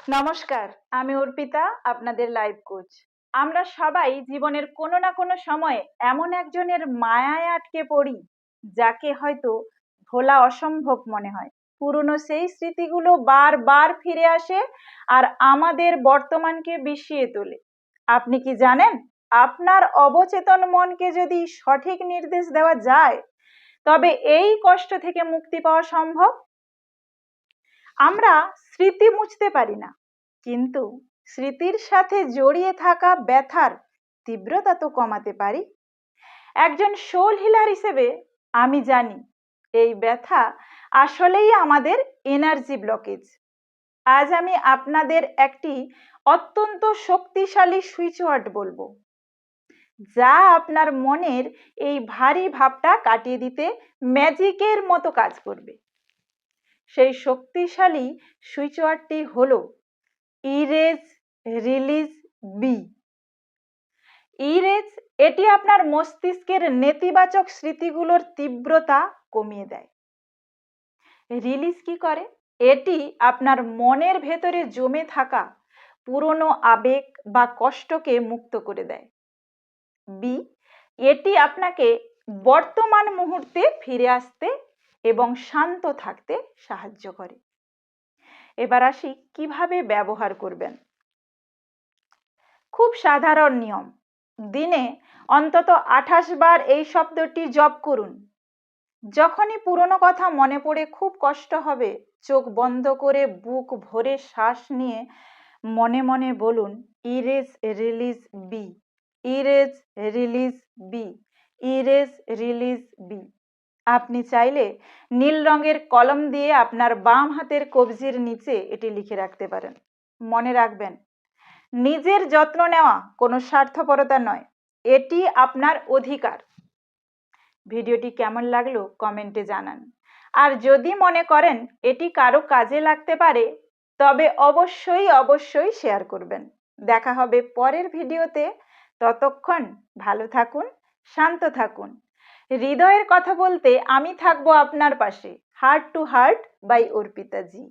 নমস্কার, আমি অর্পিতা, আপনাদের লাইফ কোচ। আমরা সবাই জীবনের কোনো না কোনো সময়ে এমন একজনের মায়ায় আটকে পড়ি, যাকে হয়তো ভোলা অসম্ভব মনে হয়। পুরনো সেই স্মৃতিগুলো বারবার ফিরে আসে আর আমাদের বর্তমানকে বিষিয়ে তোলে। আপনি কি জানেন, আপনার অবচেতন মনকে যদি সঠিক নির্দেশ দেওয়া যায়, তবে এই কষ্ট থেকে মুক্তি পাওয়া সম্ভব। আমরা স্মৃতি মুছতে পারি না, কিন্তু স্মৃতির সাথে জড়িয়ে থাকা ব্যথার তীব্রতা তো কমাতে পারি। একজন সোল হিলার হিসেবে আমি জানি এই ব্যথা আসলেই আমাদের এনার্জি ব্লকেজ। আজ আমি আপনাদের একটি অত্যন্ত শক্তিশালী সুইচ ওয়ার্ড বলবো, যা আপনার মনের এই ভারী ভাবটা কাটিয়ে দিতে ম্যাজিকের মতো কাজ করবে। সেই শক্তিশালী সুইচ ওয়ার্ডটি হলো ইরেজ রিলিজ বি। ইরেজ এটি আপনার মস্তিষ্কের নেতিবাচক স্মৃতিগুলোর তীব্রতা কমিয়ে দেয়। রিলিজ কি করে? এটি আপনার মনের ভেতরে জমে থাকা পুরনো আবেগ বা কষ্টকে মুক্ত করে দেয়। বি, এটি আপনাকে বর্তমান মুহূর্তে ফিরে আসতে এবং শান্ত থাকতে সাহায্য করে। এবার আসি কিভাবে ব্যবহার করবেন। খুব সাধারণ নিয়ম, দিনে অন্তত 28 বার এই শব্দটি জপ করুন। যখনই পুরনো কথা মনে পড়ে খুব কষ্ট হবে, চোখ বন্ধ করে বুক ভরে শ্বাস নিয়ে মনে মনে বলুন, erase release be, erase release be, erase release be. আপনি চাইলে নীল রঙের কলম দিয়ে আপনার বাম হাতের কবজির নিচে এটি লিখে রাখতে পারেন। মনে রাখবেন, নিজের যত্ন নেওয়া কোনো স্বার্থপরতা নয়, এটি আপনার অধিকার। ভিডিওটি কেমন লাগলো কমেন্টে জানান। আর যদি মনে করেন এটি কারো কাজে লাগতে পারে, তবে অবশ্যই শেয়ার করবেন। দেখা হবে পরের ভিডিওতে। ততক্ষণ ভালো থাকুন, শান্ত থাকুন। হৃদয়ের কথা বলতে আমি থাকবো আপনার পাশে। Heart to heart by Arpita G.